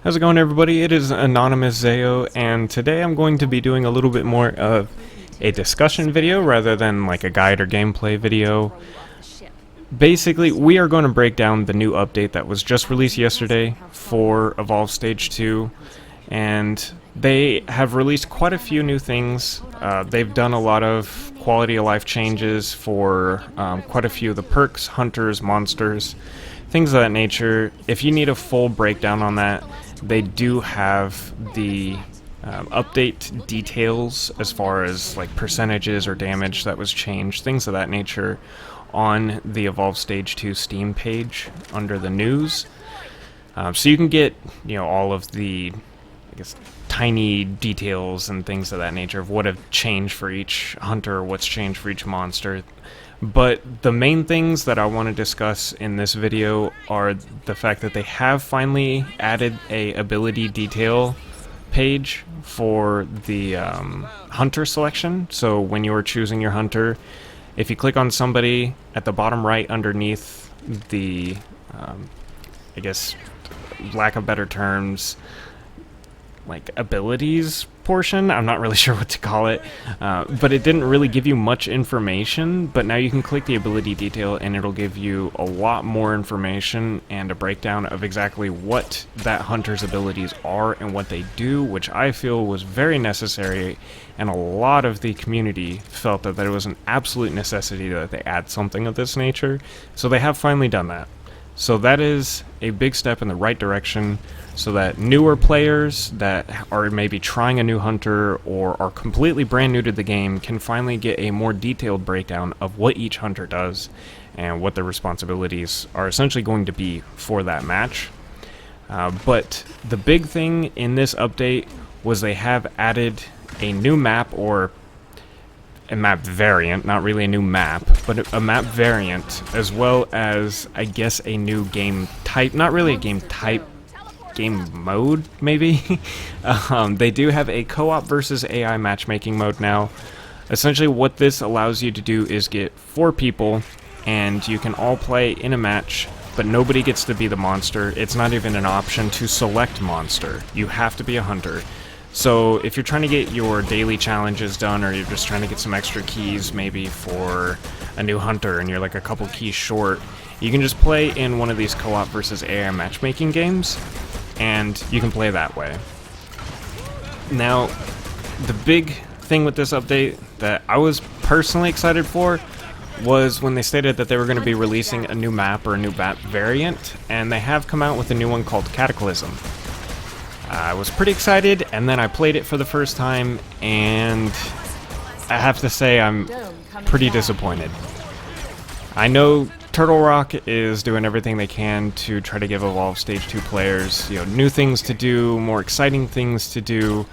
How's it going, everybody? It is AnonymousZao, and today I'm going to be doing a little bit more of a discussion video rather than like a guide or gameplay video. Basically, we are going to break down the new update that was just released yesterday for Evolve Stage 2, and they have released quite a few new things. They've done a lot of quality of life changes for quite a few of the perks, hunters, monsters, things of that nature. If you need a full breakdown on that, they do have the update details as far as like percentages or damage that was changed, things of that nature, on the Evolve Stage 2 Steam page under the news. So you can get, all of the, tiny details and things of that nature of what have changed for each hunter, what's changed for each monster. But the main things that I want to discuss in this video are the fact that they have finally added a ability detail page for the hunter selection. So when you are choosing your hunter, if you click on somebody at the bottom right underneath the, lack of better terms, like abilities portion, I'm not really sure what to call it, but it didn't really give you much information. But now you can click the ability detail and it'll give you a lot more information and a breakdown of exactly what that hunter's abilities are and what they do, which I feel was very necessary, and a lot of the community felt that there was an absolute necessity that they add something of this nature. So they have finally done that. So that is a big step in the right direction, so that newer players that are maybe trying a new hunter or are completely brand new to the game can finally get a more detailed breakdown of what each hunter does and what their responsibilities are essentially going to be for that match. But the big thing in this update was they have added a new map, or a map variant, not really a new map, but a map variant, as well as, I guess, a new game type. Not really a game type, game mode, maybe? They do have a co-op versus AI matchmaking mode now. Essentially what this allows you to do is get 4 people, and you can all play in a match, but nobody gets to be the monster. It's not even an option to select monster. You have to be a hunter. So if you're trying to get your daily challenges done, or you're just trying to get some extra keys maybe for a new hunter and you're like a couple keys short, you can just play in one of these co-op versus AI matchmaking games, and you can play that way. Now, the big thing with this update that I was personally excited for was when they stated that they were going to be releasing a new map or a new map variant, and they have come out with a new one called Cataclysm. I was pretty excited, and then I played it for the first time, and I have to say I'm pretty disappointed. I know Turtle Rock is doing everything they can to try to give Evolve Stage 2 players, new things to do, more exciting things to do,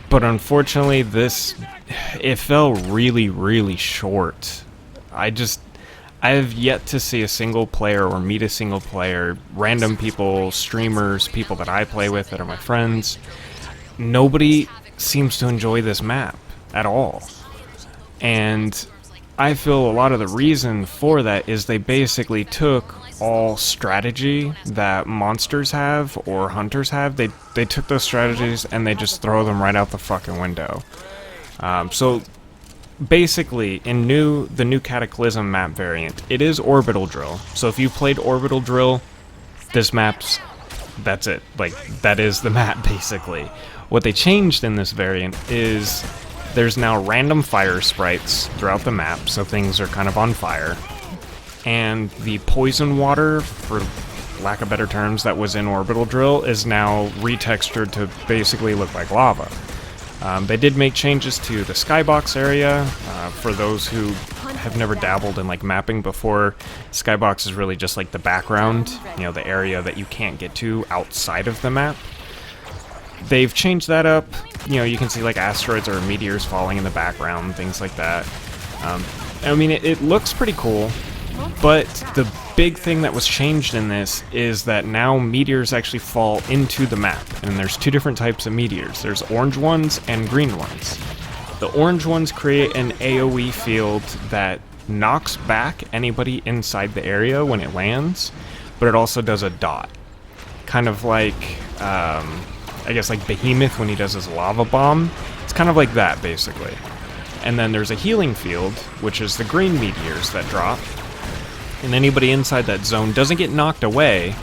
but unfortunately it fell really, really short. I have yet to see a single player or meet a single player, random people, streamers, people that I play with that are my friends. Nobody seems to enjoy this map at all. And I feel a lot of the reason for that is they basically took all strategy that monsters have or hunters have. They took those strategies and they just throw them right out the fucking window. So basically, in the new Cataclysm map variant, it is Orbital Drill. So if you played Orbital Drill, that's it. Like, that is the map, basically. What they changed in this variant is there's now random fire sprites throughout the map, so things are kind of on fire. And the poison water, for lack of better terms, that was in Orbital Drill is now retextured to basically look like lava. They did make changes to the skybox area. For those who have never dabbled in like mapping before, skybox is really just like the background, the area that you can't get to outside of the map. They've changed that up. You can see like asteroids or meteors falling in the background, things like that. I mean, it looks pretty cool, but the big thing that was changed in this is that now meteors actually fall into the map, and there's 2 different types of meteors. There's orange ones and green ones. The orange ones create an AoE field that knocks back anybody inside the area when it lands, but it also does a dot. Kind of like I guess like Behemoth when he does his lava bomb. It's kind of like that, basically. And then there's a healing field, which is the green meteors that drop. And anybody inside that zone doesn't get knocked away.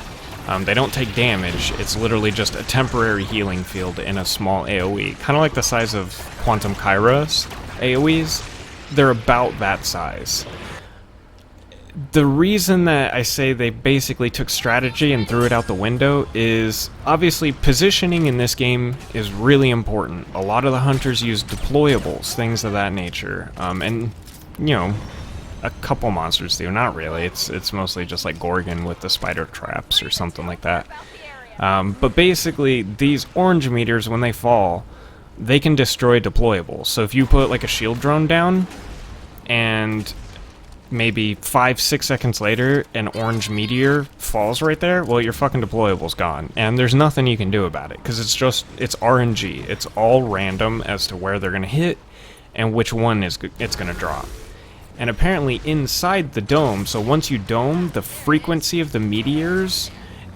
They don't take damage. It's literally just a temporary healing field in a small AoE. Kind of like the size of Quantum Kairos AoEs. They're about that size. The reason that I say they basically took strategy and threw it out the window is obviously positioning in this game is really important. A lot of the hunters use deployables, things of that nature, and you know, a couple monsters do. Not really. It's mostly just like Gorgon with the spider traps or something like that. But basically, these orange meteors, when they fall, they can destroy deployables. So if you put like a shield drone down and maybe 5-6 seconds later an orange meteor falls right there, well, your fucking deployable's gone, and there's nothing you can do about it because it's RNG. It's all random as to where they're gonna hit and which one it's gonna drop. And apparently inside the dome, so once you dome, the frequency of the meteors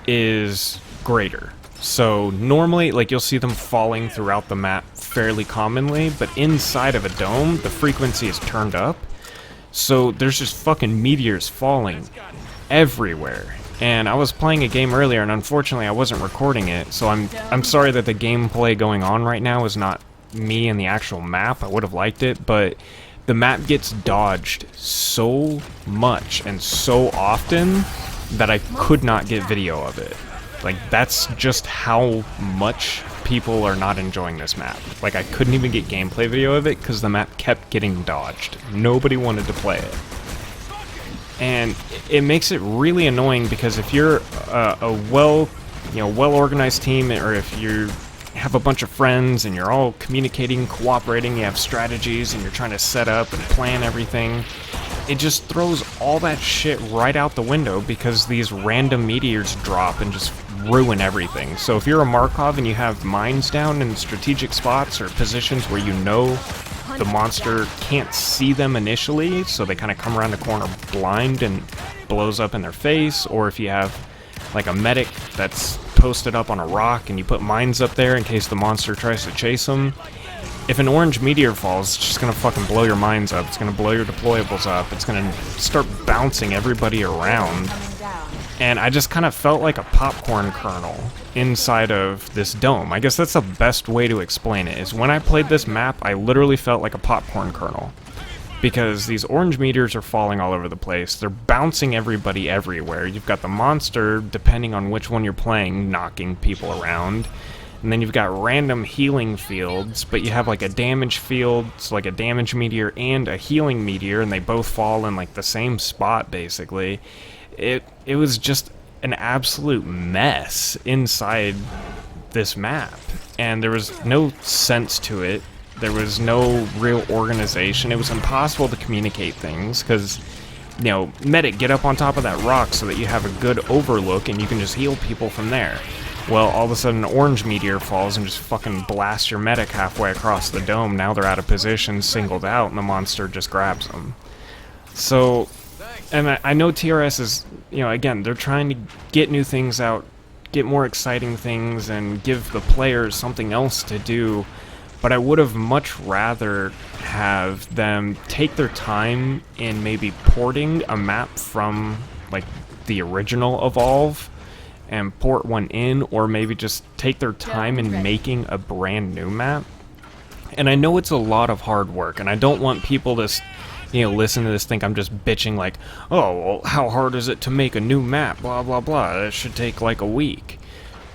is greater. So normally, like, you'll see them falling throughout the map fairly commonly, but inside of a dome, the frequency is turned up. So there's just fucking meteors falling everywhere. And I was playing a game earlier, and unfortunately I wasn't recording it, so I'm sorry that the gameplay going on right now is not me in the actual map. I would have liked it, but the map gets dodged so much and so often that I could not get video of it. Like, that's just how much people are not enjoying this map. Like, I couldn't even get gameplay video of it because the map kept getting dodged. Nobody wanted to play it. And it makes it really annoying because if you're a well-organized team, or if you have a bunch of friends and you're all communicating, cooperating, you have strategies, and you're trying to set up and plan everything, it just throws all that shit right out the window because these random meteors drop and just ruin everything. So if you're a Markov and you have mines down in strategic spots or positions where you know the monster can't see them initially, so they kind of come around the corner blind and blows up in their face, or if you have like a medic that's posted up on a rock and you put mines up there in case the monster tries to chase them, if an orange meteor falls, it's just gonna fucking blow your mines up, it's gonna blow your deployables up, it's gonna start bouncing everybody around. And I just kind of felt like a popcorn kernel inside of this dome. I guess that's the best way to explain it, is when I played this map, I literally felt like a popcorn kernel. Because these orange meteors are falling all over the place, they're bouncing everybody everywhere. You've got the monster, depending on which one you're playing, knocking people around. And then you've got random healing fields, but you have like a damage field, so like a damage meteor and a healing meteor, and they both fall in like the same spot, basically. It was just an absolute mess inside this map, and there was no sense to it. There was no real organization. It was impossible to communicate things because, you know, medic, get up on top of that rock so that you have a good overlook and you can just heal people from there. Well, all of a sudden an orange meteor falls and just fucking blasts your medic halfway across the dome. Now they're out of position, singled out, and the monster just grabs them. So, and I know TRS is, you know, again, they're trying to get new things out, get more exciting things, and give the players something else to do, but I would have much rather have them take their time in maybe porting a map from, like, the original Evolve and port one in, or maybe just take their time in making a brand new map. And I know it's a lot of hard work, and I don't want people to, you know, listen to this, think I'm just bitching like, oh, well, how hard is it to make a new map, blah blah blah, it should take like a week.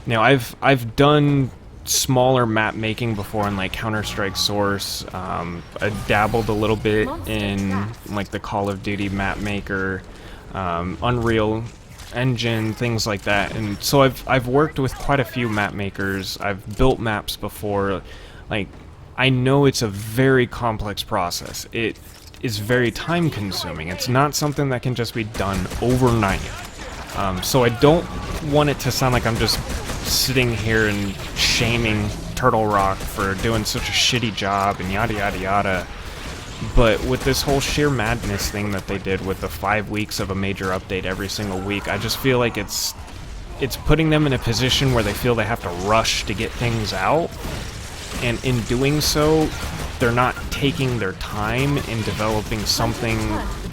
Now, I've done smaller map making before in like Counter-Strike Source. I dabbled a little bit in like the Call of Duty map maker, Unreal Engine, things like that. And so I've worked with quite a few map makers. I've built maps before. Like, I know it's a very complex process. It is very time consuming. It's not something that can just be done overnight. So I don't want it to sound like I'm just sitting here and shaming Turtle Rock for doing such a shitty job and yada yada yada. But with this whole sheer madness thing that they did with the 5 weeks of a major update every single week, I just feel like it's it's putting them in a position where they feel they have to rush to get things out, and in doing so, they're not taking their time in developing something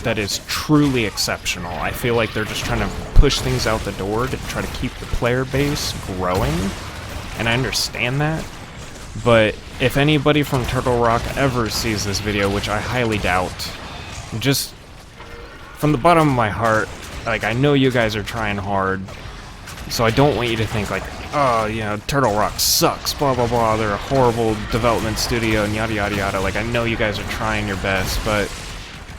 that is truly exceptional. I feel like they're just trying to push things out the door to try to keep the player base growing, and I understand that, but if anybody from Turtle Rock ever sees this video, which I highly doubt, just from the bottom of my heart, like, I know you guys are trying hard, so I don't want you to think like, oh, you know, Turtle Rock sucks, blah blah blah, they're a horrible development studio and yada yada yada. Like, I know you guys are trying your best, but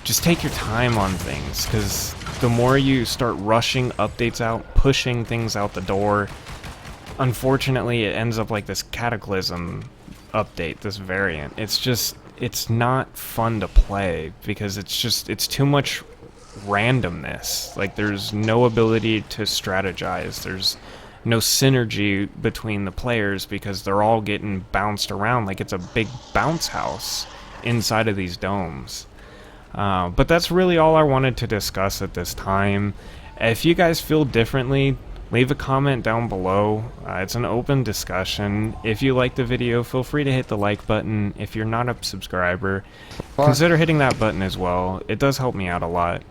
just take your time on things, because the more you start rushing updates out, pushing things out the door, unfortunately it ends up like this Cataclysm update, this variant. It's not fun to play, because it's too much randomness. Like, there's no ability to strategize, there's no synergy between the players, because they're all getting bounced around like it's a big bounce house inside of these domes. But that's really all I wanted to discuss at this time. If you guys feel differently, leave a comment down below. It's an open discussion. If you like the video, feel free to hit the like button. If you're not a subscriber, consider hitting that button as well. It does help me out a lot.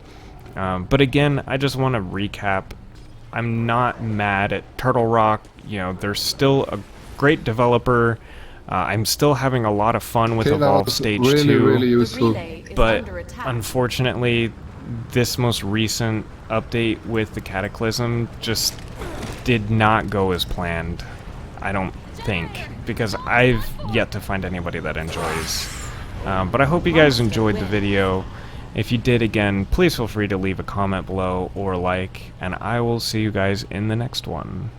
But again, I just want to recap. I'm not mad at Turtle Rock. You know, they're still a great developer. I'm still having a lot of fun with Evolve Stage 2. Really useful. But unfortunately, this most recent update with the Cataclysm just did not go as planned, I don't think, because I've yet to find anybody that enjoys. But I hope you guys enjoyed the video. If you did, again, please feel free to leave a comment below or like, and I will see you guys in the next one.